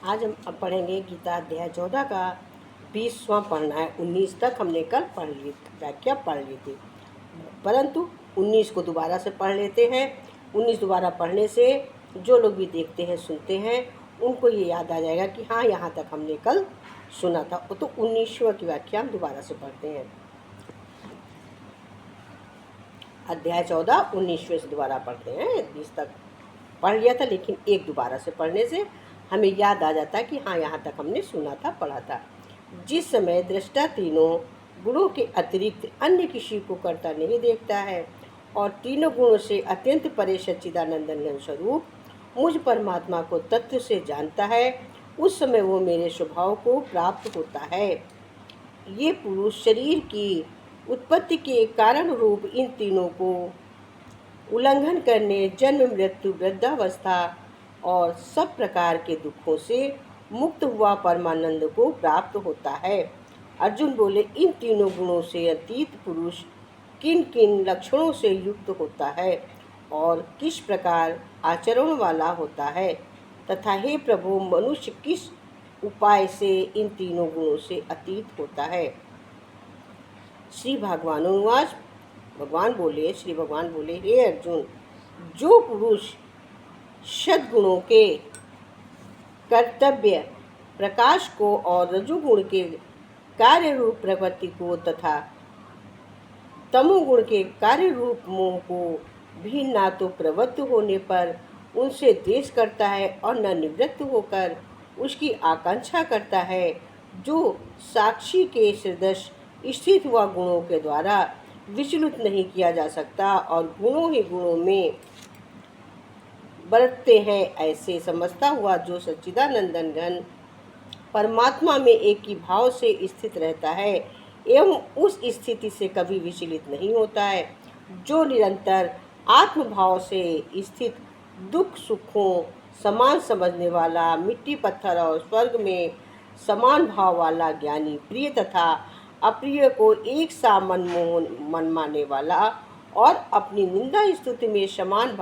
आज हम अब पढ़ेंगे गीता अध्याय 14 का 20वां पढ़ना है। 19 तक हमने कल पढ़ ली, व्याख्या पढ़ ली थी, परंतु 19 को दोबारा से पढ़ लेते हैं। 19 दोबारा पढ़ने से जो लोग भी देखते हैं सुनते हैं उनको ये याद आ जाएगा कि हाँ यहाँ तक हमने कल सुना था। तो 19वां की व्याख्या हम दोबारा से पढ़ते हैं। अध्याय 14 19वें से दोबारा पढ़ते हैं। 20 तक पढ़ लिया था, लेकिन एक दोबारा से पढ़ने से हमें याद आ जाता है कि हाँ यहाँ तक हमने सुना था, पढ़ा था। जिस समय दृष्टा तीनों गुणों के अतिरिक्त अन्य किसी को करता नहीं देखता है और तीनों गुणों से अत्यंत परे सच्चिदानंदन स्वरूप मुझ परमात्मा को तत्व से जानता है, उस समय वो मेरे स्वभाव को प्राप्त होता है। ये पुरुष शरीर की उत्पत्ति के कारण रूप इन तीनों को उल्लंघन करने, जन्म मृत्यु वृद्धावस्था और सब प्रकार के दुखों से मुक्त हुआ परमानंद को प्राप्त होता है। अर्जुन बोले, इन तीनों गुणों से अतीत पुरुष किन किन लक्षणों से युक्त होता है और किस प्रकार आचरण वाला होता है, तथा हे प्रभु मनुष्य किस उपाय से इन तीनों गुणों से अतीत होता है। श्री भगवानुवाच, श्री भगवान बोले, हे अर्जुन, जो पुरुष सद्गुणों के कर्तव्य प्रकाश को और रजुगुण के कार्य रूप प्रकृति को तथा तमोगुण के कार्य रूप मोह को भी ना तो प्रवृत्त होने पर उनसे द्वेष करता है और न निवृत्त होकर उसकी आकांक्षा करता है, जो साक्षी के सदृश स्थित हुआ गुणों के द्वारा विचलित नहीं किया जा सकता और गुणों ही गुणों में बरतते हैं, ऐसे समझता हुआ जो सच्चिदानंदन घन परमात्मा में एक ही भाव से स्थित रहता है एवं उस स्थिति से कभी विचलित नहीं होता है, जो निरंतर आत्मभाव से स्थित दुख सुखों समान समझने वाला, मिट्टी पत्थर और स्वर्ग में समान भाव वाला ज्ञानी, प्रिय तथा अप्रिय को एक सा मन मानने वाला और अपनी निंदा स्तुति में समान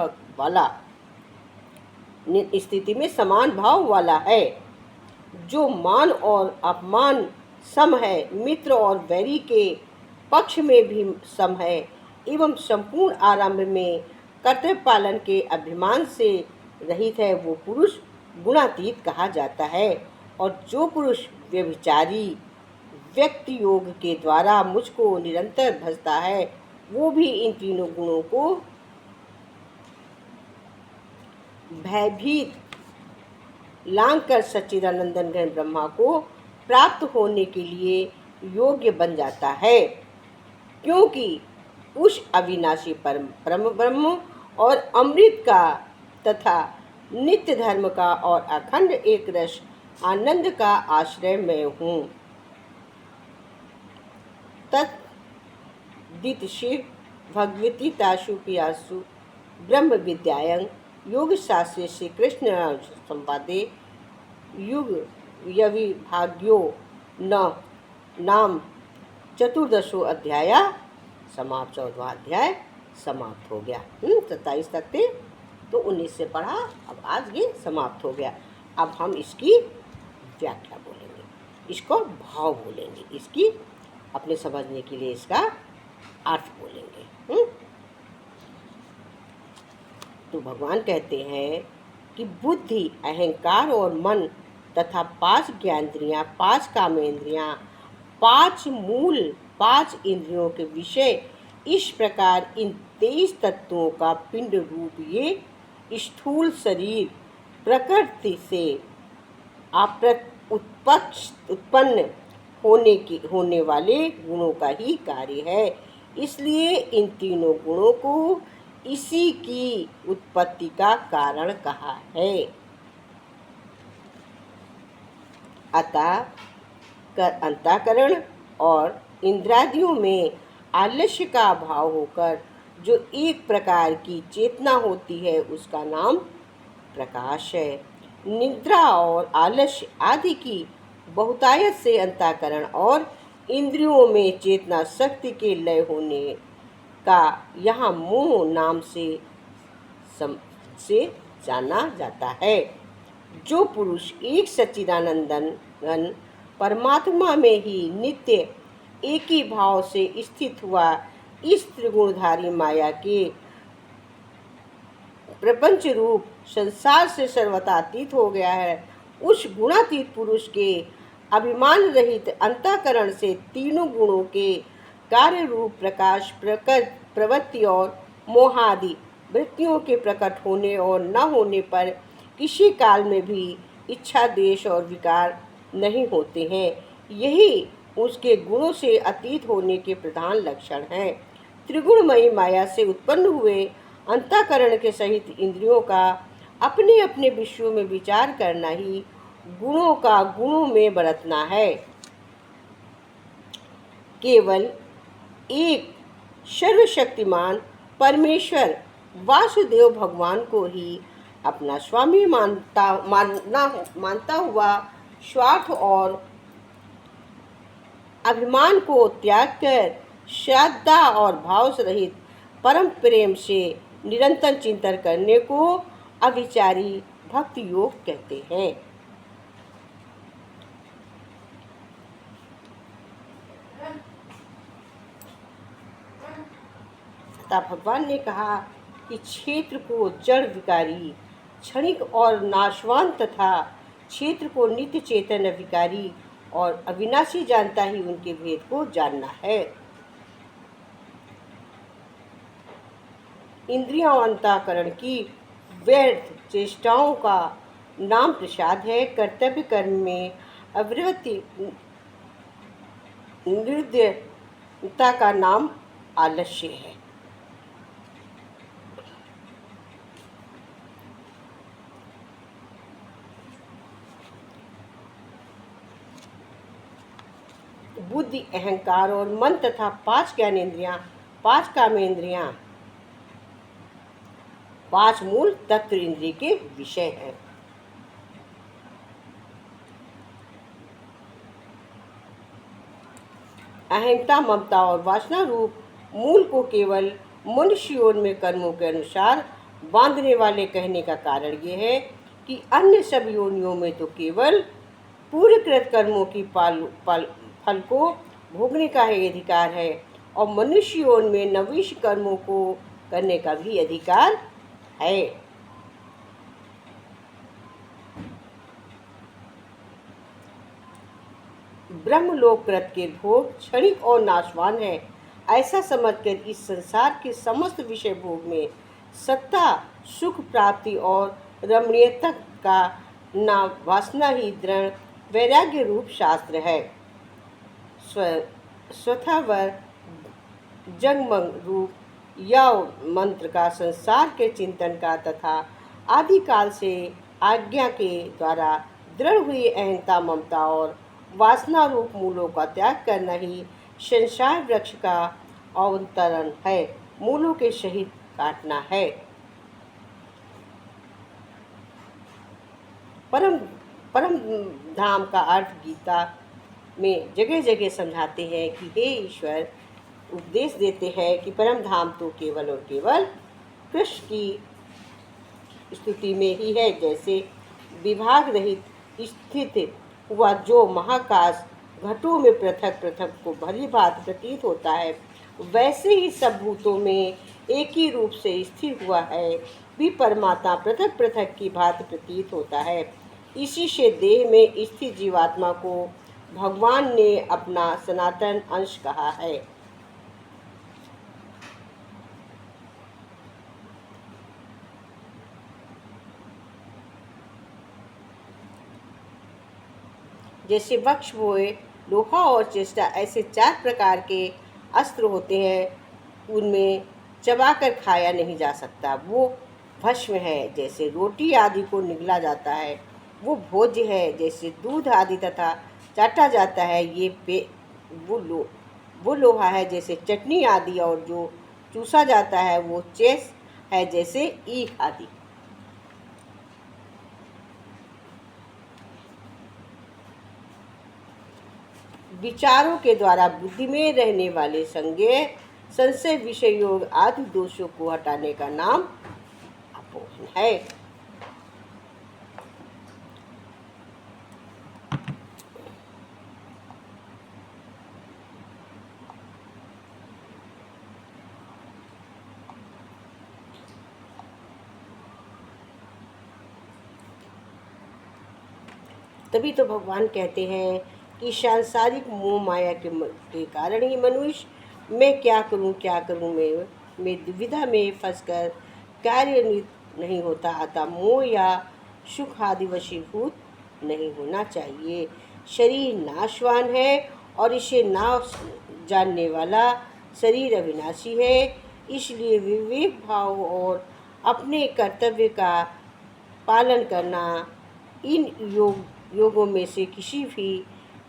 भाव वाला है, जो मान और अपमान सम है, मित्र और वैरी के पक्ष में भी सम है एवं संपूर्ण आरंभ में कर्तव्य पालन के अभिमान से रहित है, वो पुरुष गुणातीत कहा जाता है। और जो पुरुष व्यभिचारी व्यक्ति योग के द्वारा मुझको निरंतर भजता है, वो भी इन तीनों गुणों को भयभीत लांग कर सच्चिदानंदन घन ब्रह्मा को प्राप्त होने के लिए योग्य बन जाता है, क्योंकि उस अविनाशी परम ब्रह्म और अमृत का तथा नित्य धर्म का और अखंड एक रस आनंद का आश्रय मैं हूँ। तद्दितश्री भगवती ताशु पियासु ब्रह्म विद्यायं योग शास्त्रे श्री कृष्ण संवादे युग यविभाग्यो न नाम चतुर्दशो अध्याय समाप्त। 14वां अध्याय समाप्त हो गया। 27 तक थे तो 19 से पढ़ा, अब आज ये समाप्त हो गया। अब हम इसकी व्याख्या बोलेंगे, इसको भाव बोलेंगे, इसकी अपने समझने के लिए इसका अर्थ बोलेंगे। तो भगवान कहते हैं कि बुद्धि, अहंकार और मन तथा 5 ज्ञानेंद्रियां, 5 कामेंद्रियां, 5 इंद्रियों के विषय, इस प्रकार इन 23 तत्वों का पिंड रूप ये स्थूल शरीर प्रकृति से उत्पन्न होने वाले गुणों का ही कार्य है। इसलिए इन तीनों गुणों को इसी की उत्पत्ति का कारण कहा है। अतः अंतःकरण और इंद्रियों में आलस्य का अभाव होकर जो एक प्रकार की चेतना होती है, उसका नाम प्रकाश है। निद्रा और आलस्य आदि की बहुतायत से अंतःकरण और इंद्रियों में चेतना शक्ति के लय होने का यहाँ मोह नाम से जाना जाता है। जो पुरुष एक सच्चिदानंदन घन परमात्मा में ही नित्य एक ही भाव से स्थित हुआ इस त्रिगुणधारी माया के प्रपंच रूप संसार से सर्वथा अतीत हो गया है, उस गुणातीत पुरुष के अभिमान रहित अंतःकरण से तीनों गुणों के कार्य रूप प्रकाश, प्रवृत्ति और मोहादि वृत्तियों के प्रकट होने और न होने पर किसी काल में भी इच्छा, द्वेष और विकार नहीं होते हैं। यही उसके गुणों से अतीत होने के प्रधान लक्षण हैं। त्रिगुणमयी माया से उत्पन्न हुए अंतःकरण के सहित इंद्रियों का अपने अपने विषयों में विचार करना ही गुणों का गुणों में बरतना है। केवल एक सर्वशक्तिमान परमेश्वर वासुदेव भगवान को ही अपना स्वामी मानता हुआ स्वार्थ और अभिमान को त्याग कर श्रद्धा और भाव रहित परम प्रेम से निरंतर चिंतन करने को अविचारी भक्ति योग कहते हैं। तथा भगवान ने कहा कि क्षेत्र को जड़ विकारी, क्षणिक और नाशवान तथा क्षेत्र को नित्य चेतन विकारी और अविनाशी जानता ही उनके भेद को जानना है। इंद्रियों और अंतःकरण की व्यर्थ चेष्टाओं का नाम प्रसाद है। कर्तव्य कर्म में अवृत्ति निर्दयता का नाम आलस्य है। बुद्धि, अहंकार और मन तथा 5 ज्ञानेंद्रियां, 5 कामेंद्रियां, 5 मूल तत्व इंद्रिय के विषय हैं। अहंता, ममता और वासना रूप मूल को केवल मनुष्य योन में कर्मों के अनुसार बांधने वाले कहने का कारण यह है कि अन्य सब योनियों में तो केवल पूर्वकृत कर्मों की फल को भोगने का ही अधिकार है और मनुष्य योन में नवीश कर्मों को करने का भी अधिकार है। ब्रह्मलोककृत के भोग क्षणिक और नाशवान है, ऐसा समझकर इस संसार के समस्त विषय भोग में सत्ता, सुख प्राप्ति और रमणीयता का ना वासना ही दृढ़ वैराग्य रूप शास्त्र है। स्वथावर जगमग रूप या मंत्र का संसार के चिंतन का तथा आदिकाल से आज्ञा के द्वारा दृढ़ हुई अहंता, ममता और वासना रूप मूलों का त्याग करना ही संसार वृक्ष का अवतरण है, मूलों के सहित काटना है। परम धाम का अर्थ गीता में जगह जगह समझाते हैं कि हे ईश्वर, उपदेश देते हैं कि परम धाम तो केवल और केवल कृष्ण की स्तुति में ही है। जैसे विभाग रहित स्थित हुआ जो महाकाश घटों में पृथक पृथक को भली भांति प्रतीत होता है, वैसे ही सब भूतों में एक ही रूप से स्थिर हुआ है भी परमात्मा पृथक पृथक की भांति प्रतीत होता है। इसी से देह में स्थित जीवात्मा को भगवान ने अपना सनातन अंश कहा है। जैसे वक्ष बोए, लोहा और चेष्टा ऐसे 4 प्रकार के अस्त्र होते हैं, उनमें चबाकर खाया नहीं जा सकता, वो भस्म है। जैसे रोटी आदि को निगला जाता है, वो भोज्य है। जैसे दूध आदि तथा चाटा जाता है, ये वो लोहा है। जैसे चटनी आदि और जो चूसा जाता है, वो चेस है। जैसे ईख आदि। विचारों के द्वारा बुद्धि में रहने वाले संज्ञेय, संशय, विषय योग आदि दोषों को हटाने का नाम अपोहन है। तभी तो भगवान कहते हैं कि सांसारिक मोह माया के कारण ही मनुष्य मैं क्या करूं मैं दुविधा में फंसकर कार्यान्वित नहीं होता। अतः मोह या सुख आदि वशीभूत नहीं होना चाहिए। शरीर नाशवान है और इसे ना जानने वाला शरीर अविनाशी है। इसलिए विवेक भाव और अपने कर्तव्य का पालन करना इन योगों में से किसी भी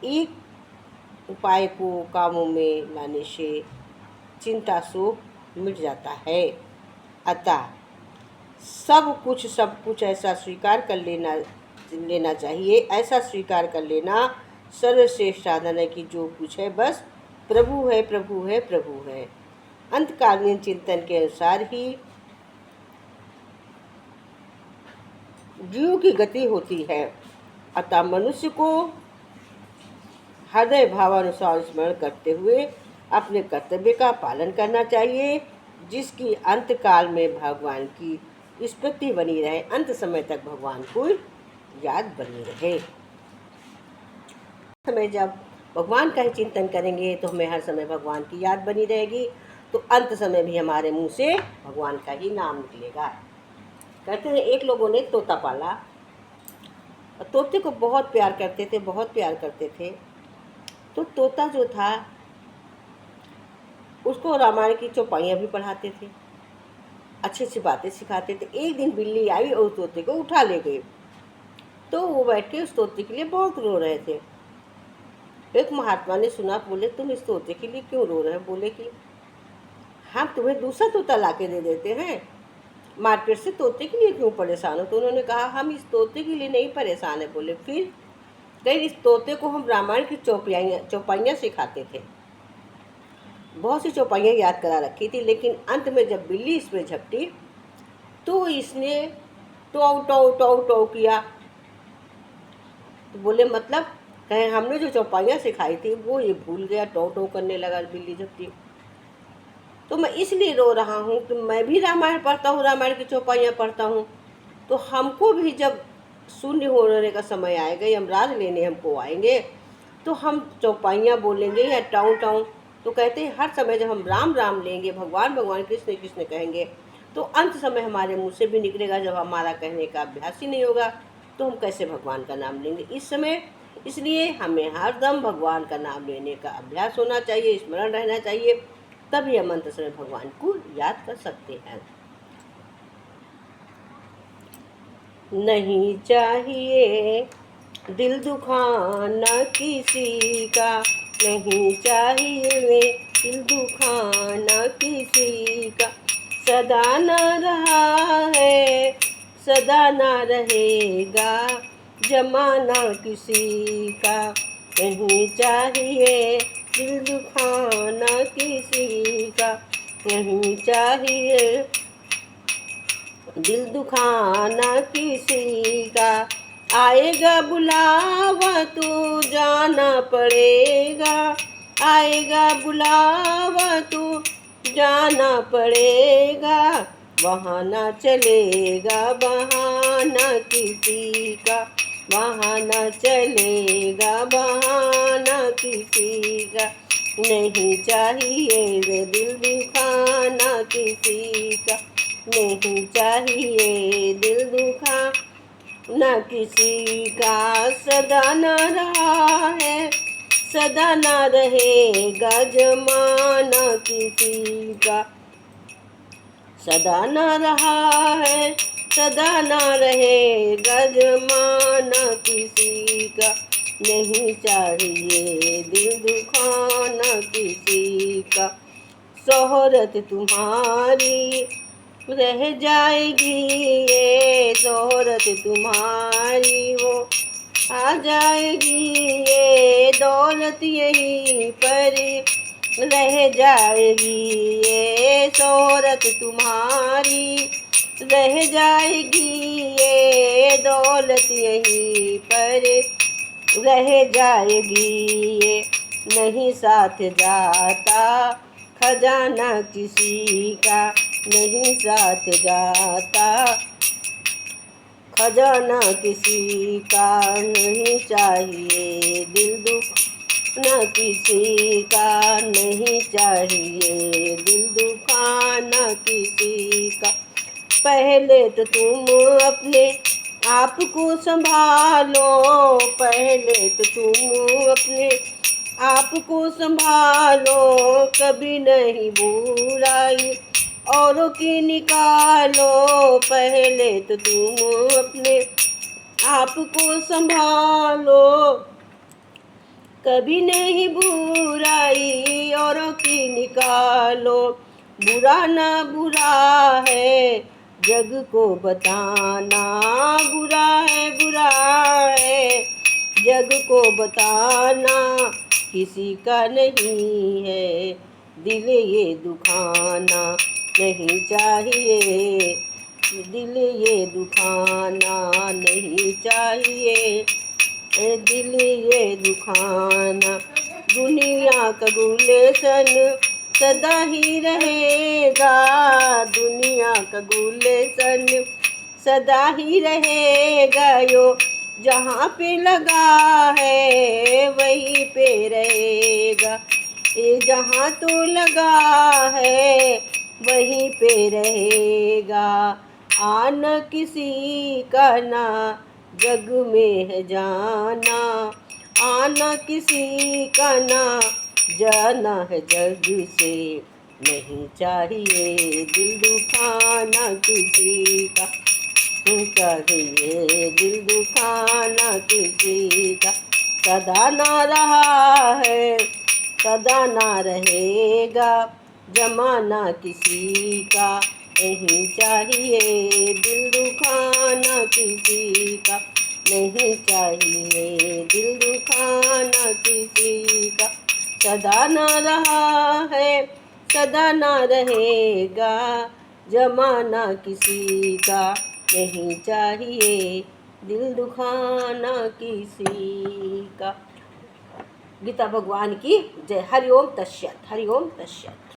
एक उपाय को कामों में लाने से चिंता शोक मिट जाता है। अतः सब कुछ ऐसा स्वीकार कर लेना चाहिए। ऐसा स्वीकार कर लेना सर्वश्रेष्ठ साधन है कि जो कुछ है बस प्रभु है, प्रभु है, प्रभु है। अंतकालीन चिंतन के अनुसार ही जीव की गति होती है। अतः मनुष्य को हृदय भावानुसार स्मरण करते हुए अपने कर्तव्य का पालन करना चाहिए, जिसकी अंतकाल में भगवान की स्मृति बनी रहे, अंत समय तक भगवान को याद बनी रहे। समय जब भगवान का ही चिंतन करेंगे तो हमें हर समय भगवान की याद बनी रहेगी, तो अंत समय भी हमारे मुंह से भगवान का ही नाम निकलेगा। कहते हैं एक लोगों ने तोता पाला, तोते को बहुत प्यार करते थे, बहुत प्यार करते थे। तो तोता जो था उसको रामायण की चौपाइयाँ भी पढ़ाते थे, अच्छी अच्छी बातें सिखाते थे। एक दिन बिल्ली आई और तोते को उठा ले गई। तो वो बैठ के उस तोते के लिए बहुत रो रहे थे। एक महात्मा ने सुना, बोले तुम इस तोते के लिए क्यों रो रहे हो? बोले कि हम तुम्हें दूसरा तोता ला के दे देते हैं, मार्केट से तोते के लिए क्यों परेशान हो? तो उन्होंने कहा हम इस तोते के लिए नहीं परेशान है। बोले फिर? कहीं इस तोते को हम रामायण की चौपाइयाँ सिखाते थे, बहुत सी चौपाइयाँ याद करा रखी थी, लेकिन अंत में जब बिल्ली इसमें झपटी तो इसने टौ टौ टौ टौ किया। तो बोले मतलब? कहें हमने जो चौपाइयाँ सिखाई थी वो ये भूल गया, टौ टौ करने लगा बिल्ली झपटी। तो मैं इसलिए रो रहा हूँ कि मैं भी रामायण पढ़ता हूँ, रामायण की चौपाइयाँ पढ़ता हूँ, तो हमको भी जब शून्य होने का समय आएगा, यमराज लेने हमको आएंगे, तो हम चौपाइयाँ बोलेंगे या टाँव टाँव। तो कहते हैं हर समय जब हम राम राम लेंगे, भगवान भगवान कृष्ण कृष्ण कहेंगे, तो अंत समय हमारे मुँह से भी निकलेगा। जब हमारा कहने का अभ्यास ही नहीं होगा तो हम कैसे भगवान का नाम लेंगे इस समय? इसलिए हमें हरदम भगवान का नाम लेने का अभ्यास होना चाहिए, स्मरण रहना चाहिए, तभी हम अंत समय भगवान को याद कर सकते हैं। नहीं चाहिए दिल दुखाना किसी का, नहीं चाहिए दिल दुखाना किसी का, सदा न रहा है सदा न रहेगा जमाना किसी का। नहीं चाहिए दिल दुखाना किसी का, नहीं चाहिए दिल दुखाना किसी का। आएगा बुलावा तो जाना पड़ेगा, आएगा बुलावा तो जाना पड़ेगा, वहाँ ना चलेगा बहाना किसी का, वहाँ ना चलेगा बहाना किसी का। नहीं चाहिए दिल दुखाना किसी का, नहीं चाहिए दिल दुखा न किसी का, सदा न रहा है सदा न रहेगा जमाना किसी का, सदा न रहा है सदा न रहेगा जमाना किसी का। नहीं चाहिए दिल दुखाना किसी का, शोहरत तुम्हारी रह जाएगी, ये शोहरत तुम्हारी वो आ जाएगी, ये दौलत यहीं पर रह जाएगी, ये शोहरत तुम्हारी रह जाएगी, ये दौलत यहीं पर रह जाएगी, ये नहीं साथ जाता खजाना किसी का, नहीं साथ जाता खजाना किसी का नहीं चाहिए, दिल दुखाना किसी का नहीं चाहिए, दिल दुखाना किसी का। पहले तो तुम अपने आप को संभालो, पहले तो तुम अपने आप को संभालो, कभी नहीं बुराई औरों की निकालो, पहले तो तुम अपने आप को संभालो, कभी नहीं बुराई औरों की निकालो। बुरा ना बुरा है जग को बताना, बुरा है जग को बताना, किसी का नहीं है दिल ये दुखाना नहीं चाहिए, दिल ये दुखाना नहीं चाहिए, दिल ये दुखाना। दुनिया का गुलेशन सदा ही रहेगा, दुनिया का गुलेशन सदा ही रहेगा, यो जहाँ पे लगा है वहीं पे रहेगा, ये जहाँ तो लगा है वहीं पे रहेगा। आना किसी का ना जग में है जाना, आना किसी का ना जाना है जग से नहीं चाहिए, दिल दुखाना किसी का चाहिए, दिल दुखाना किसी का। सदा ना रहा है सदा ना रहेगा, जमाना किसी का नहीं चाहिए, दिल दुखाना किसी का नहीं चाहिए, दिल दुखाना किसी का। सदा ना रहा है सदा ना रहेगा, जमाना किसी का नहीं चाहिए, दिल दुखाना किसी का। गीता भगवान की जय। हरि ओम तस्सत्, हरि ओम तस्सत्।